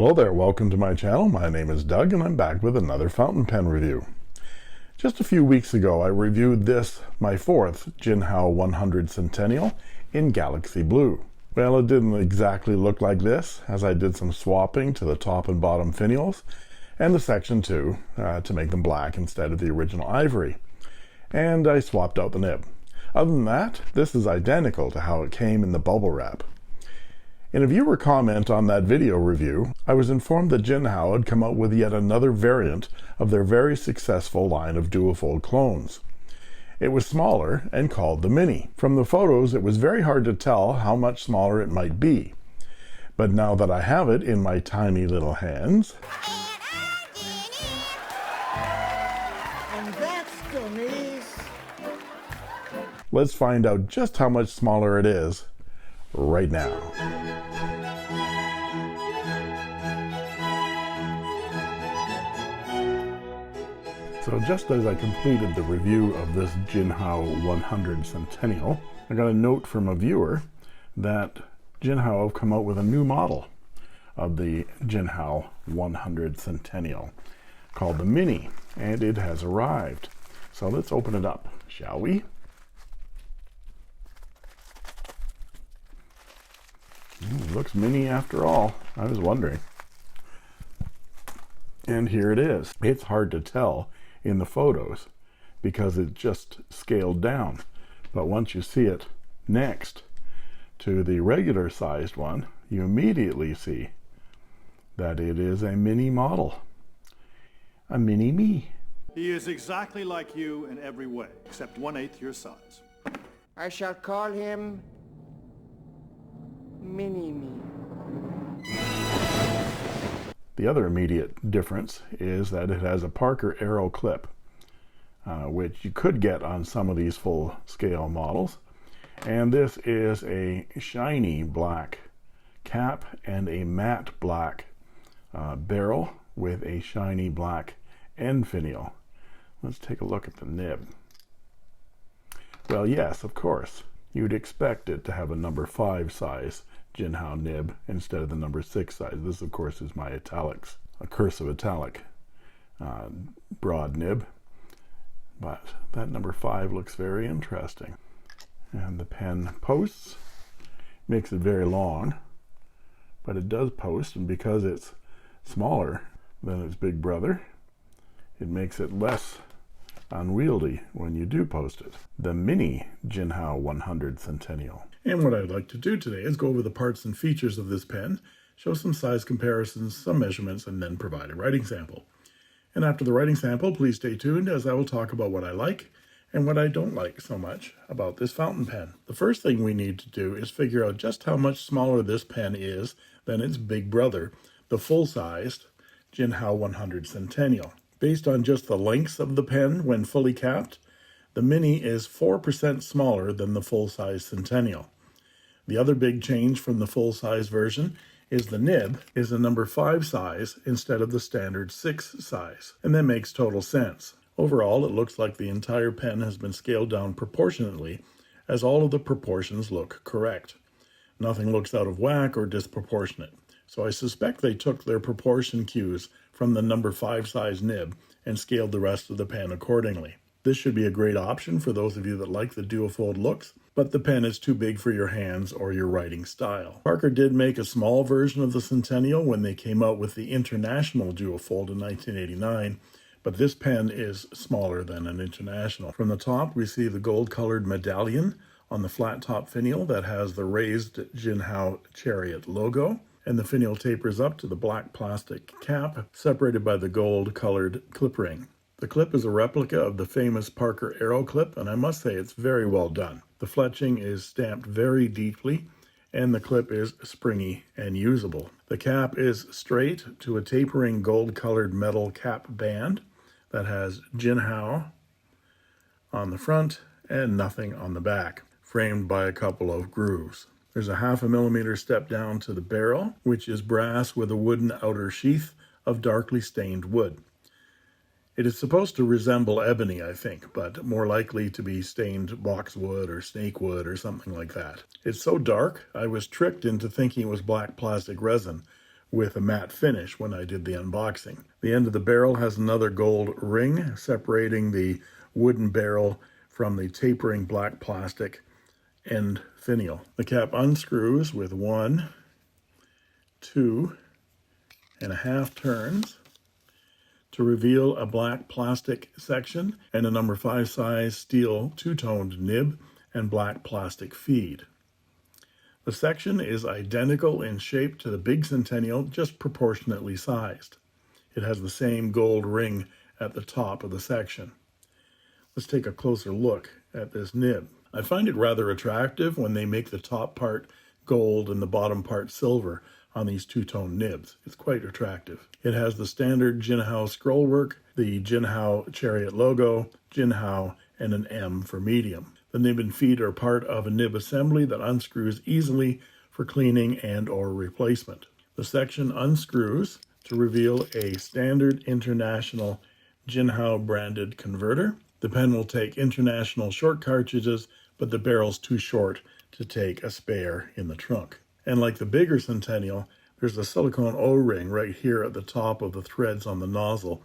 Hello there, welcome to my channel. My name is Doug and I'm back with another fountain pen review. Just a few weeks ago I reviewed this, my fourth Jinhao 100 Centennial in Galaxy Blue. Well, it didn't exactly look like this, as I did some swapping to the top and bottom finials and the section 2 to make them black instead of the original ivory. And I swapped out the nib. Other than that, this is identical to how it came in the bubble wrap. In a viewer comment on that video review, I was informed that Jinhao had come out with yet another variant of their very successful line of dual-fold clones. It was smaller and called the Mini. From the photos, it was very hard to tell how much smaller it might be. But now that I have it in my tiny little hands, and that's Denise. Let's find out just how much smaller it is right now. So just as I completed the review of this Jinhao 100 Centennial, I got a note from a viewer that Jinhao have come out with a new model of the Jinhao 100 Centennial called the Mini, and it has arrived. So let's open it up, shall we? It looks mini after all. I was wondering. And here it is. It's hard to tell in the photos because it's just scaled down, but once you see it next to the regular sized one, you immediately see that it is a mini model, a mini me. He is exactly like you in every way, except 1/8 your size. I shall call him Mini-Me. The other immediate difference is that it has a Parker Arrow clip, which you could get on some of these full-scale models. And this is a shiny black cap and a matte black barrel with a shiny black end finial. Let's take a look at the nib. Well, yes, of course, you'd expect it to have a number 5 size Jinhao nib instead of the number 6 size. This, of course, is my italics, a cursive italic broad nib, but that number 5 looks very interesting. And the pen posts, makes it very long, but it does post, and because it's smaller than its big brother, it makes it less unwieldy when you do post it. The Mini Jinhao 100 Centennial. And what I'd like to do today is go over the parts and features of this pen, show some size comparisons, some measurements, and then provide a writing sample. And after the writing sample, please stay tuned as I will talk about what I like and what I don't like so much about this fountain pen. The first thing we need to do is figure out just how much smaller this pen is than its big brother, the full-sized Jinhao 100 Centennial. Based on just the lengths of the pen when fully capped, the Mini is 4% smaller than the full-size Centennial. The other big change from the full-size version is the nib is a number 5 size instead of the standard 6 size, and that makes total sense. Overall, it looks like the entire pen has been scaled down proportionately, as all of the proportions look correct. Nothing looks out of whack or disproportionate, so I suspect they took their proportion cues from the number 5 size nib and scaled the rest of the pen accordingly. This should be a great option for those of you that like the dual fold looks, but the pen is too big for your hands or your writing style. Parker did make a small version of the Centennial when they came out with the International dual fold in 1989, but this pen is smaller than an International. From the top, we see the gold-colored medallion on the flat top finial that has the raised Jinhao Chariot logo, and the finial tapers up to the black plastic cap, separated by the gold-colored clip ring. The clip is a replica of the famous Parker Arrow clip, and I must say it's very well done. The fletching is stamped very deeply, and the clip is springy and usable. The cap is straight to a tapering gold-colored metal cap band that has Jinhao on the front and nothing on the back, framed by a couple of grooves. There's a 0.5 millimeter step down to the barrel, which is brass with a wooden outer sheath of darkly stained wood. It is supposed to resemble ebony, I think, but more likely to be stained boxwood or snakewood or something like that. It's so dark, I was tricked into thinking it was black plastic resin with a matte finish when I did the unboxing. The end of the barrel has another gold ring separating the wooden barrel from the tapering black plastic end finial. The cap unscrews with 1, 2.5 turns to reveal a black plastic section and a number 5 size steel two-toned nib and black plastic feed. The section is identical in shape to the big Centennial, just proportionately sized. It has the same gold ring at the top of the section. Let's take a closer look at this nib. I find it rather attractive when they make the top part gold and the bottom part silver on these two-tone nibs. It's quite attractive. It has the standard Jinhao scrollwork, the Jinhao Chariot logo, Jinhao, and an M for medium. The nib and feed are part of a nib assembly that unscrews easily for cleaning and or replacement. The section unscrews to reveal a standard international Jinhao branded converter. The pen will take international short cartridges, but the barrel's too short to take a spare in the trunk. And like the bigger Centennial, there's a silicone O-ring right here at the top of the threads on the nozzle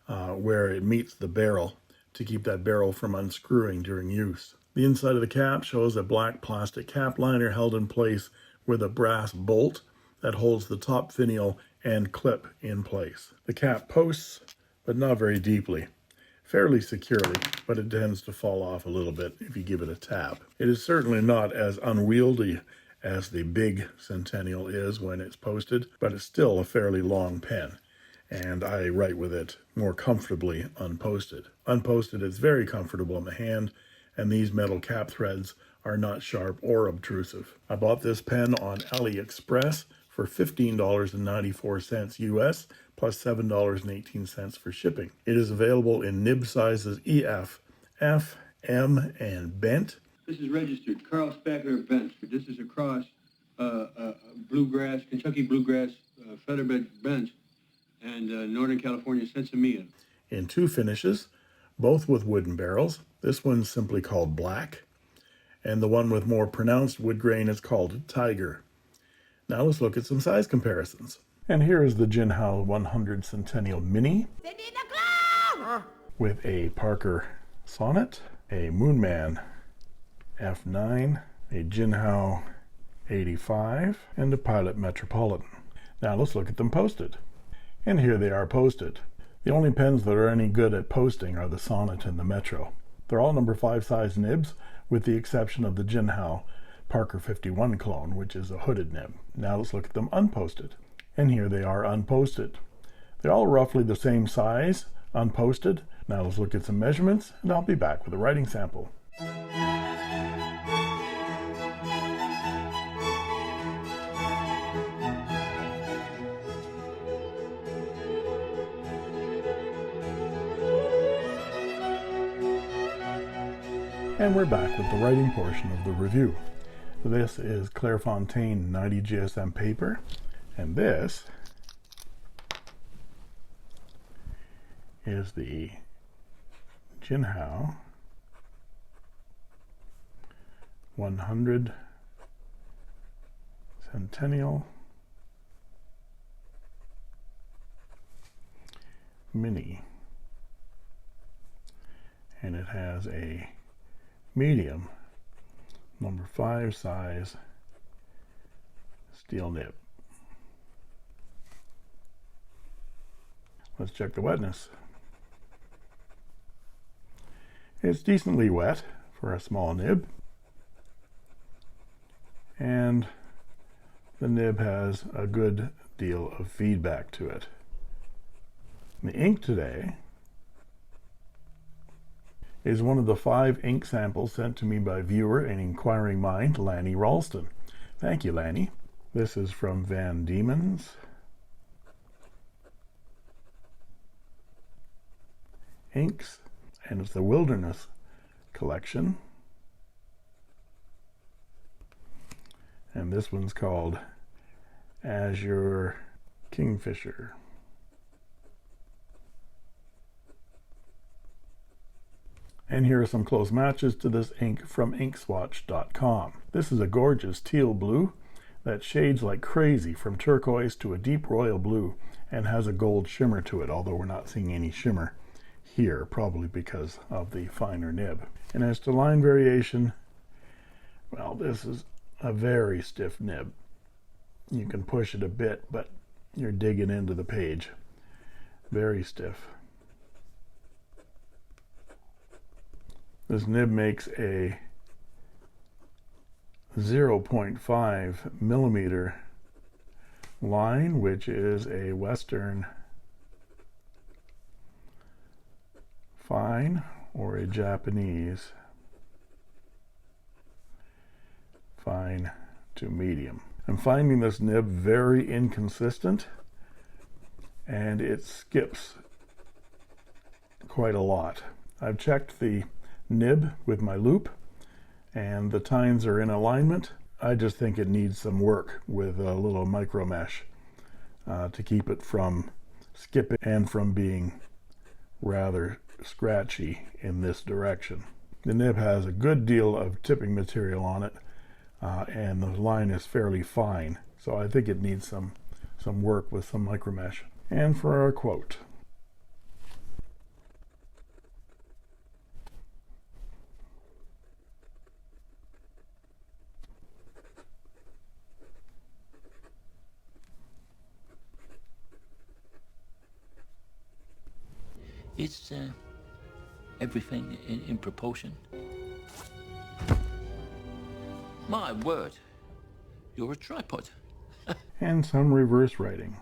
where it meets the barrel to keep that barrel from unscrewing during use. The inside of the cap shows a black plastic cap liner held in place with a brass bolt that holds the top finial and clip in place. The cap posts, but not very deeply. Fairly securely, but it tends to fall off a little bit if you give it a tap. It is certainly not as unwieldy as the big Centennial is when it's posted, but it's still a fairly long pen, and I write with it more comfortably unposted. Unposted, it's very comfortable in the hand, and these metal cap threads are not sharp or obtrusive. I bought this pen on AliExpress for $15.94 US, plus $7.18 for shipping. It is available in nib sizes EF, F, M, and bent. This is registered Carl Spackler bench. This is across bluegrass, Kentucky bluegrass featherbed bench, and Northern California Centennial. In 2 finishes, both with wooden barrels. This one's simply called black, and the one with more pronounced wood grain is called tiger. Now let's look at some size comparisons. And here is the Jinhao 100 Centennial Mini with a Parker Sonnet, a Moonman F9, a Jinhao 85, and a Pilot Metropolitan. Now let's look at them posted. And here they are posted. The only pens that are any good at posting are the Sonnet and the Metro. They're all number 5 size nibs, with the exception of the Jinhao Parker 51 clone, which is a hooded nib. Now let's look at them unposted. And here they are unposted. They're all roughly the same size, unposted. Now let's look at some measurements, and I'll be back with a writing sample. And we're back with the writing portion of the review. This is Clairefontaine 90 GSM paper, and this is the Jinhao 100 Centennial Mini, and it has a medium number 5 size steel nib. Let's check the wetness. It's decently wet for a small nib, and the nib has a good deal of feedback to it. The ink today is one of the 5 ink samples sent to me by viewer and inquiring mind, Lanny Ralston. Thank you, Lanny. This is from Van Diemen's Inks, and it's the Wilderness collection. And this one's called Azure Kingfisher. And here are some close matches to this ink from inkswatch.com. This is a gorgeous teal blue. that shades like crazy from turquoise to a deep royal blue and has a gold shimmer to it, although we're not seeing any shimmer here, probably because of the finer nib. And as to line variation, well, this is a very stiff nib. You can push it a bit, but you're digging into the page. Very stiff. This nib makes a 0.5 millimeter line, which is a Western fine or a Japanese fine to medium. I'm finding this nib very inconsistent, and it skips quite a lot. I've checked the nib with my loop, and the tines are in alignment. I just think it needs some work with a little micro mesh to keep it from skipping and from being rather scratchy in this direction. The nib has a good deal of tipping material on it, and the line is fairly fine, so I think it needs some work with some micro mesh. And for our quote, Is everything in proportion? My word, you're a tripod. and some reverse writing.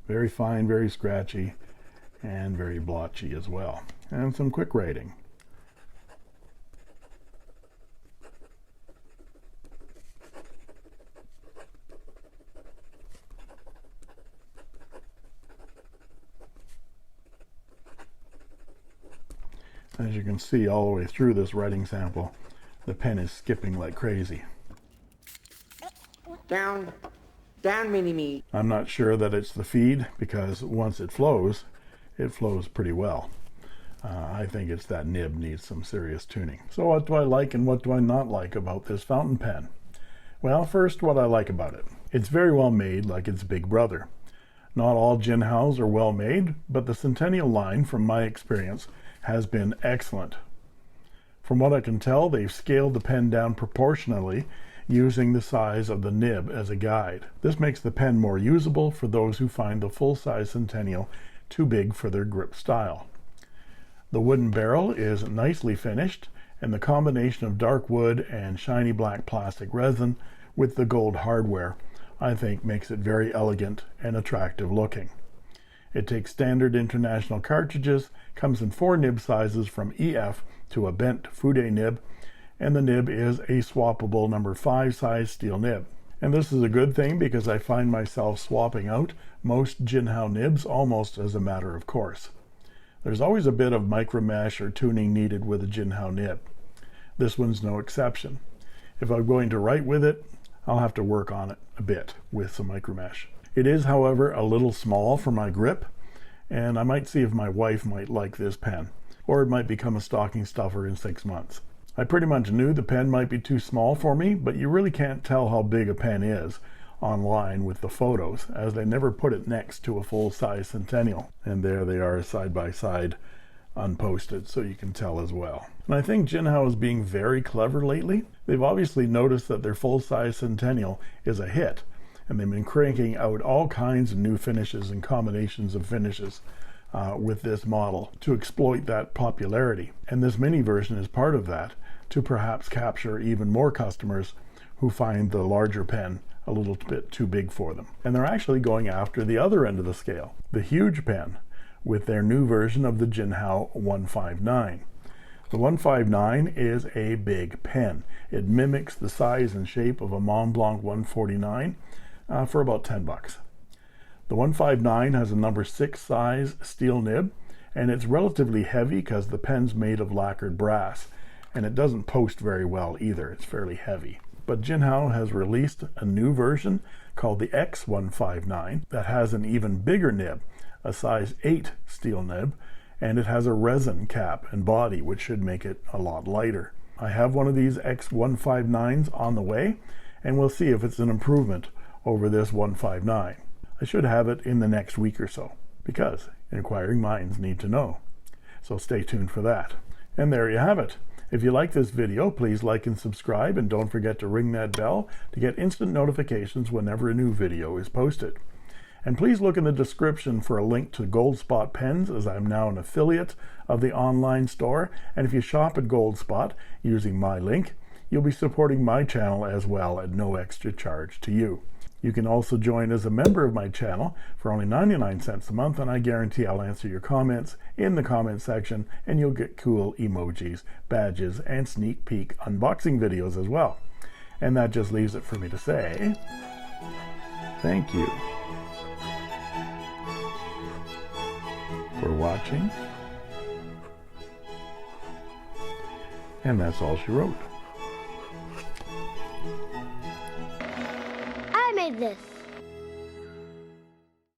Very fine, very scratchy, and very blotchy as well. And some quick writing. As you can see all the way through this writing sample, the pen is skipping like crazy. Down, mini-me. I'm not sure that it's the feed, because once it flows pretty well. I think it's that nib needs some serious tuning. So what do I like and what do I not like about this fountain pen? Well, first, what I like about it. It's very well made, like its big brother. Not all Jinhaos are well made, but the Centennial line, from my experience, has been excellent. From what I can tell, they've scaled the pen down proportionally, using the size of the nib as a guide. This makes the pen more usable for those who find the full-size Centennial too big for their grip style. The wooden barrel is nicely finished, and the combination of dark wood and shiny black plastic resin with the gold hardware, I think, makes it very elegant and attractive looking. It takes standard international cartridges, comes in 4 nib sizes from EF to a bent Fude nib, and the nib is a swappable number 5 size steel nib. And this is a good thing, because I find myself swapping out most Jinhao nibs almost as a matter of course. There's always a bit of micro mesh or tuning needed with a Jinhao nib. This one's no exception. If I'm going to write with it, I'll have to work on it a bit with some micro mesh. It is, however, a little small for my grip, and I might see if my wife might like this pen, or it might become a stocking stuffer in 6 months. I pretty much knew the pen might be too small for me, but you really can't tell how big a pen is online with the photos, as they never put it next to a full-size Centennial. And there they are side by side, unposted, so you can tell as well. And I think Jinhao is being very clever lately. They've obviously noticed that their full-size Centennial is a hit, and they've been cranking out all kinds of new finishes and combinations of finishes with this model to exploit that popularity. And this mini version is part of that, to perhaps capture even more customers who find the larger pen a little bit too big for them. And they're actually going after the other end of the scale, the huge pen, with their new version of the Jinhao 159. The 159 is a big pen. It mimics the size and shape of a Mont Blanc 149 for about $10. The 159 has a number 6 size steel nib, and it's relatively heavy because the pen's made of lacquered brass, and it doesn't post very well either. It's fairly heavy. But Jinhao has released a new version called the X159 that has an even bigger nib, a size 8 steel nib, and it has a resin cap and body, which should make it a lot lighter. I have one of these X159s on the way, and we'll see if it's an improvement over this 159. I should have it in the next week or so, because inquiring minds need to know. So stay tuned for that. And there you have it. If you like this video, please like and subscribe, and don't forget to ring that bell to get instant notifications whenever a new video is posted. And please look in the description for a link to Goldspot pens, as I'm now an affiliate of the online store. And if you shop at Goldspot using my link, you'll be supporting my channel as well at no extra charge to you. You can also join as a member of my channel for only 99 cents a month, and I guarantee I'll answer your comments in the comment section, and you'll get cool emojis, badges, and sneak peek unboxing videos as well. And that just leaves it for me to say thank you for watching. And that's all she wrote. I made this.